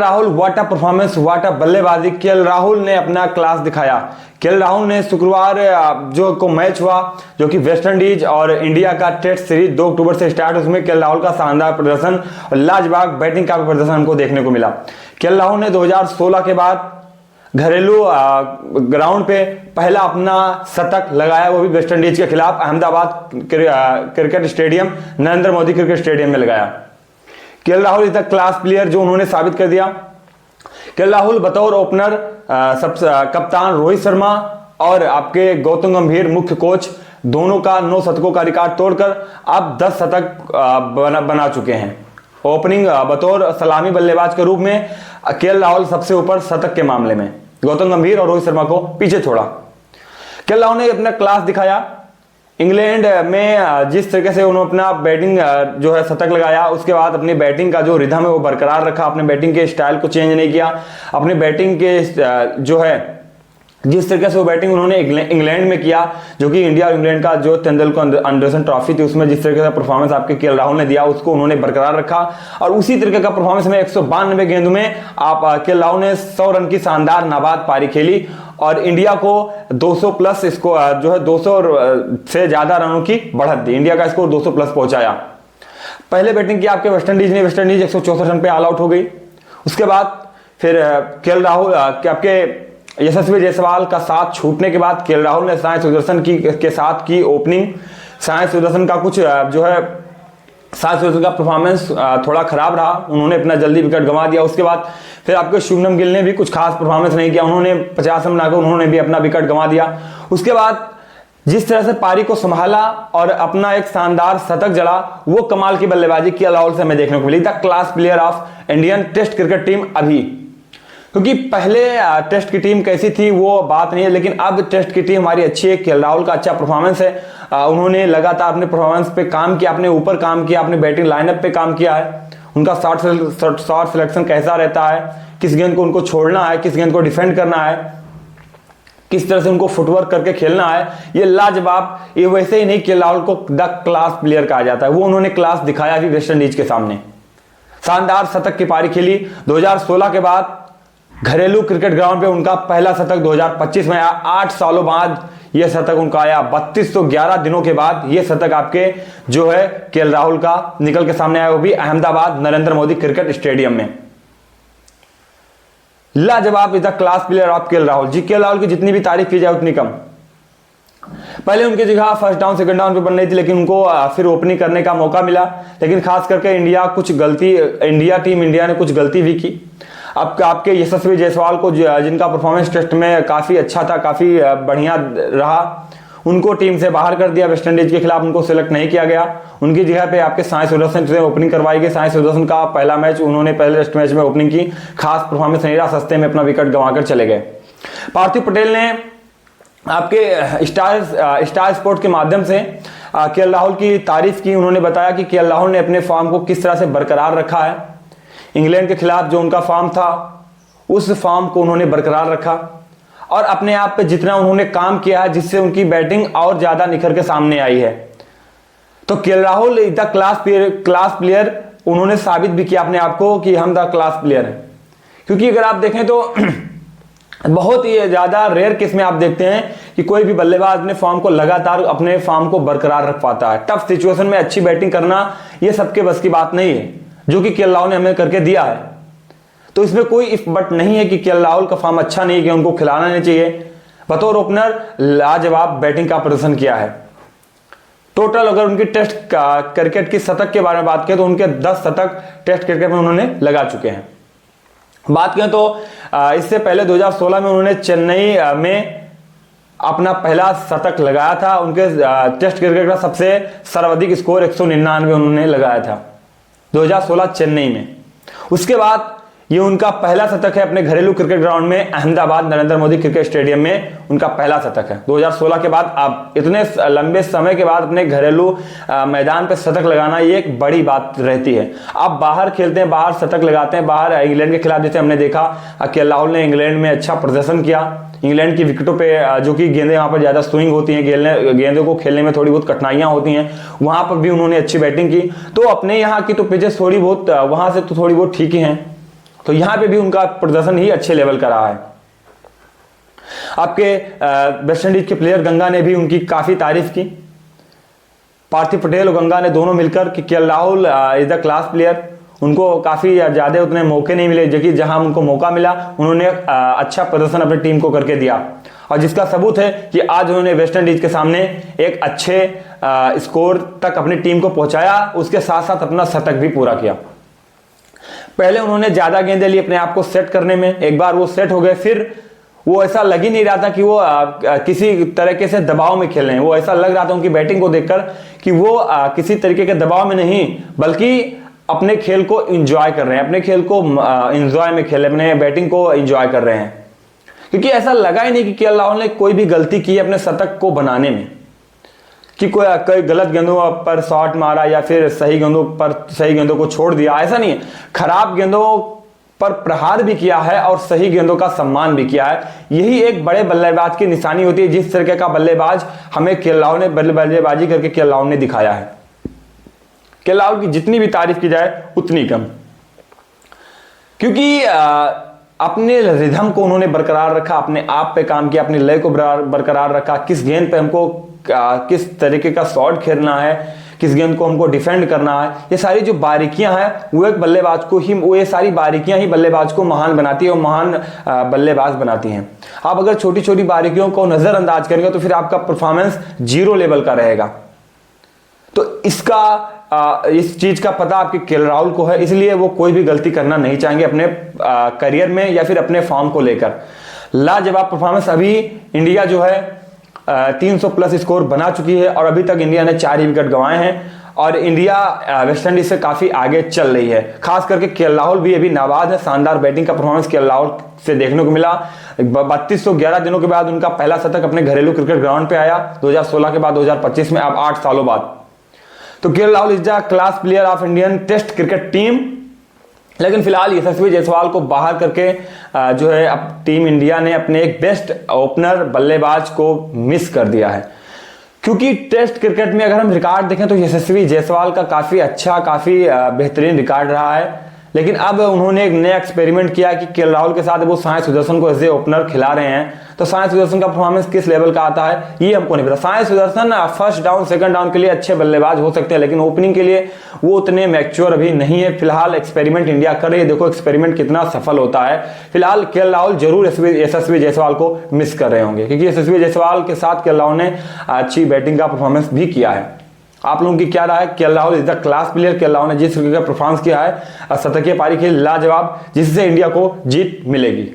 Rahul, what a performance, what a बल्लेबाजी। KL Rahul ने अपना क्लास दिखाया। केएल राहुल ने शुक्रवार जो को मैच हुआ, जो कि वेस्ट इंडीज और इंडिया का टेस्ट सीरीज 2 अक्टूबर से स्टार्ट, उसमें केएल राहुल का शानदार प्रदर्शन और लाजवाब बैटिंग का भी प्रदर्शन हमको देखने को मिला। केएल राहुल ने 2016 के बाद घरेलू ग्राउंड पे पहला अपना शतक लगाया, वो भी वेस्ट इंडीज के खिलाफ Ahmedabad cricket stadium, Narendra Modi cricket stadium में लगाया। KL Rahul is the class player, जो उन्होंने साबित कर दिया। केएल राहुल बतौर ओपनर कप्तान रोहित शर्मा और आपके गौतम गंभीर मुख्य कोच, दोनों का 9 शतकों का रिकॉर्ड तोड़कर अब 10 शतक बना चुके हैं। ओपनिंग बतौर सलामी बल्लेबाज के रूप में केएल राहुल सबसे ऊपर शतक के मामले में, गौतम गंभीर और रोहित शर्मा को पीछे छोड़ा। केएल राहुल ने अपना क्लास दिखाया। इंग्लैंड में जिस तरीके से उन्होंने अपना बैटिंग जो है शतक लगाया, उसके बाद अपनी बैटिंग का जो रिदम है वो बरकरार रखा, अपने बैटिंग के स्टाइल को चेंज नहीं किया। अपनी बैटिंग के जो है जिस तरीके से वो बैटिंग उन्होंने इंग्लैंड में किया, जो कि इंडिया और इंग्लैंड का जो तेंदुलकर अंडरसन ट्रॉफी थी, उसमें जिस तरीके का परफॉर्मेंस आपके केएल राहुल ने दिया, उसको उन्होंने बरकरार रखा। और उसी तरीके का परफॉर्मेंस में 192 गेंदों में आप केएल राहुल ने 100 रन की शानदार नाबाद पारी खेली और इंडिया को 200 प्लस इसको जो है 200 से ज्यादा रनों की बढ़त दी। इंडिया का स्कोर 200 प्लस पहुंचाया। पहले बैटिंग की आपके वेस्ट इंडीज ने, वेस्ट इंडीज 164 रन पे ऑल आउट हो गई। उसके बाद फिर केएल राहुल के यशस्वी जायसवाल का साथ छूटने के बाद केएल राहुल ने साई सुदर्शन के साथ की ओपनिंग। साई सुदर्शन का कुछ जो है साई सुदर्शन का परफॉर्मेंस थोड़ा खराब रहा, उन्होंने अपना जल्दी विकेट गंवा दिया। उसके बाद फिर आपके शुभमन गिल ने भी कुछ खास परफॉर्मेंस नहीं किया, उन्होंने 50 रन बनाकर उन्होंने भी अपना विकेट गंवा दिया। उसके बाद जिस तरह से पारी को संभाला और अपना एक शानदार शतक जड़ा, वो कमाल की बल्लेबाजी केएल राहुल से हमें देखने को मिली। The class player of Indian test cricket team अभी, क्योंकि पहले टेस्ट की टीम कैसी थी वो बात नहीं है, लेकिन अब टेस्ट की टीम हमारी अच्छी है। केएल राहुल का अच्छा परफॉर्मेंस है, उन्होंने लगातार अपने परफॉर्मेंस पे काम किया, अपने ऊपर काम किया, अपने बैटिंग लाइनअप पे काम किया है। उनका शॉट सिलेक्शन कैसा रहता है, किस गेंद को उनको छोड़ना है, किस गेंद को डिफेंड करना है, किस तरह से उनको फुटवर्क करके खेलना है, ये लाजवाब। ये वैसे ही नहीं, केएल राहुल को द क्लास प्लेयर कहा जाता है। वो उन्होंने क्लास दिखाया भी वेस्ट इंडीज के सामने, शानदार शतक की पारी खेली। 2016 के बाद घरेलू क्रिकेट ग्राउंड पे उनका पहला शतक 2025 में आया। 8 सालों बाद यह शतक उनका आया। 3211 दिनों के बाद यह शतक आपके जो है केएल राहुल का निकल के सामने आया, वो भी अहमदाबाद नरेंद्र मोदी क्रिकेट स्टेडियम में। लाजवाब is the class player of KL Rahul ji. KL Rahul की जितनी भी तारीफ की जाए उतनी कम। पहले उनकी जगह फर्स्ट डाउन सेकंड डाउन पे बन रही थी, लेकिन उनको फिर ओपनिंग करने का मौका मिला। लेकिन खास करके टीम इंडिया ने कुछ गलती भी की। अब आपके यशस्वी जायसवाल को, जिनका परफॉर्मेंस टेस्ट में काफ़ी अच्छा था, काफ़ी बढ़िया रहा, उनको टीम से बाहर कर दिया। वेस्ट इंडीज के खिलाफ उनको सिलेक्ट नहीं किया गया। उनकी जगह पे आपके साई सुदर्शन से ओपनिंग करवाई गई। साई सुदर्शन का पहला मैच उन्होंने पहले टेस्ट मैच में ओपनिंग की, खास परफॉर्मेंस नहीं रहा, सस्ते में अपना विकेट गंवाकर चले गए। पार्थिव पटेल ने आपके स्टार स्पोर्ट के माध्यम से केएल राहुल की तारीफ की। उन्होंने बताया कि केएल राहुल ने अपने फॉर्म को किस तरह से बरकरार रखा है। इंग्लैंड के खिलाफ जो उनका फॉर्म था, उस फॉर्म को उन्होंने बरकरार रखा और अपने आप पे जितना उन्होंने काम किया है, जिससे उनकी बैटिंग और ज्यादा निखर के सामने आई है। तो KL Rahul the class player, उन्होंने साबित भी किया अपने आप को कि हम द क्लास प्लेयर हैं। क्योंकि अगर आप देखें तो बहुत ही ज्यादा रेयर केस में आप देखते हैं कि कोई भी बल्लेबाज अपने फॉर्म को लगातार अपने फॉर्म को बरकरार रख पाता है। टफ सिचुएशन में अच्छी बैटिंग करना ये सबके बस की बात नहीं है, जो कि केएल राहुल ने हमें करके दिया है। तो इसमें कोई इफ बट नहीं है कि केएल राहुल का फॉर्म अच्छा नहीं है कि उनको खिलाना नहीं चाहिए। बतौर ओपनर लाजवाब बैटिंग का प्रदर्शन किया है। टोटल अगर उनकी टेस्ट क्रिकेट की शतक के बारे में बात करें तो उनके 10 शतक टेस्ट क्रिकेट में उन्होंने लगा चुके हैं। बात करें तो इससे पहले 2016 में उन्होंने चेन्नई में अपना पहला शतक लगाया था। उनके टेस्ट क्रिकेट का सबसे सर्वाधिक स्कोर 199 उन्होंने लगाया था 2016 चेन्नई में। उसके बाद ये उनका पहला शतक है अपने घरेलू क्रिकेट ग्राउंड में, अहमदाबाद नरेंद्र मोदी क्रिकेट स्टेडियम में उनका पहला शतक है 2016 के बाद। अब इतने लंबे समय के बाद अपने घरेलू मैदान पे शतक लगाना ये एक बड़ी बात रहती है। आप बाहर खेलते हैं, बाहर शतक लगाते हैं, बाहर इंग्लैंड के खिलाफ जैसे हमने देखा केएल राहुल ने इंग्लैंड में अच्छा प्रदर्शन किया। इंग्लैंड की विकेटों पे जो कि गेंदें वहाँ पर ज़्यादा स्विंग होती हैं, गेंदों को खेलने में थोड़ी बहुत कठिनाइयाँ होती हैं, वहाँ पर भी उन्होंने अच्छी बैटिंग की। तो अपने यहाँ की तो पिचेस थोड़ी बहुत वहाँ से तो थोड़ी बहुत ठीक ही हैं, तो यहां पे भी उनका प्रदर्शन ही अच्छे लेवल का रहा है। आपके वेस्ट इंडीज के प्लेयर गंगा ने भी उनकी काफी तारीफ की। पार्थिव पटेल और गंगा ने दोनों मिलकर कि KL Rahul is the class player, उनको काफी ज्यादा उतने मौके नहीं मिले, जबकि जहां उनको मौका मिला उन्होंने अच्छा प्रदर्शन अपनी टीम को करके दिया, और जिसका सबूत है कि आज उन्होंने वेस्ट इंडीज के सामने एक अच्छे स्कोर तक अपनी टीम को पहुंचाया, उसके साथ साथ अपना शतक भी पूरा किया। पहले उन्होंने ज्यादा गेंदें ली अपने आप को सेट करने में, एक बार वो सेट हो गए फिर वो ऐसा लग ही नहीं रहा था कि वो किसी तरीके से दबाव में खेल रहे हैं। वो ऐसा लग रहा था उनकी बैटिंग को देखकर कि वो किसी तरीके के दबाव में नहीं, बल्कि अपने खेल को एंजॉय कर रहे हैं, अपने खेल को एंजॉय में खेल, अपने बैटिंग को एंजॉय कर रहे हैं। क्योंकि ऐसा लगा ही नहीं कि केएल राहुल ने कोई भी गलती की अपने शतक को बनाने में, कि कोई गलत गेंदों पर शॉट मारा या फिर सही गेंदों को छोड़ दिया, ऐसा नहीं है। खराब गेंदों पर प्रहार भी किया है और सही गेंदों का सम्मान भी किया है। यही एक बड़े बल्लेबाज की निशानी होती है, जिस तरीके का बल्लेबाज हमें केएल राहुल ने बल्लेबाजी करके केएल राहुल ने दिखाया है। केएल राहुल की जितनी भी तारीफ की जाए उतनी कम, क्योंकि अपने रिदम को उन्होंने बरकरार रखा, अपने आप पे काम किया, अपनी लय को बरकरार रखा, किस गेंद पे हमको किस तरीके का शॉट खेलना है, किस गेंद को हमको डिफेंड करना है, ये सारी जो बारीकियां हैं वो एक बल्लेबाज को ही, वो ये सारी बारीकियां ही बल्लेबाज को महान बनाती है और महान बल्लेबाज बनाती हैं। आप अगर छोटी छोटी बारीकियों को नजरअंदाज करेंगे तो फिर आपका परफॉर्मेंस 0 लेवल का रहेगा। तो इस चीज का पता आपके केएल राहुल को है, इसलिए वो कोई भी गलती करना नहीं चाहेंगे अपने करियर में या फिर अपने फॉर्म को लेकर। लाजवाब परफॉर्मेंस। अभी इंडिया जो है 300 प्लस स्कोर बना चुकी है और अभी तक इंडिया ने 4 ही विकेट गंवाए हैं और इंडिया वेस्ट इंडीज से काफी आगे चल रही है। खास करके केएल राहुल भी अभी नाबाद है। शानदार बैटिंग का परफॉर्मेंस केएल राहुल से देखने को मिला। 3211 दिनों के बाद उनका पहला शतक अपने घरेलू क्रिकेट ग्राउंड पे आया 2016 के बाद 2025 में, अब 8 सालों बाद। तो KL Rahul is the class player of Indian test cricket team. लेकिन फिलहाल यशस्वी जायसवाल को बाहर करके जो है अब टीम इंडिया ने अपने एक बेस्ट ओपनर बल्लेबाज को मिस कर दिया है। क्योंकि टेस्ट क्रिकेट में अगर हम रिकॉर्ड देखें तो यशस्वी जायसवाल का काफी अच्छा, काफी बेहतरीन रिकॉर्ड रहा है। लेकिन अब उन्होंने एक नया एक्सपेरिमेंट किया कि केएल राहुल के साथ वो साई सुदर्शन को एज ए ओपनर खिला रहे हैं। तो साई सुदर्शन का परफॉर्मेंस किस लेवल का आता है ये हमको नहीं पता। Sai Sudarshan first down second down के लिए अच्छे बल्लेबाज हो सकते हैं, लेकिन ओपनिंग के लिए वो उतने मैच्योर अभी नहीं है। फिलहाल एक्सपेरिमेंट इंडिया कर रही है, देखो एक्सपेरिमेंट कितना सफल होता है। फिलहाल केएल राहुल जरूर यशस्वी जायसवाल को मिस कर रहे होंगे, क्योंकि यशस्वी जायसवाल के साथ केएल राहुल ने अच्छी बैटिंग का परफॉर्मेंस भी किया है। आप लोगों की क्या राय है? KL Rahul is the class player. KL Rahul ने जिस तरीके का परफॉर्मेंस किया है, शतकीय पारी खेली लाजवाब, जिससे इंडिया को जीत मिलेगी।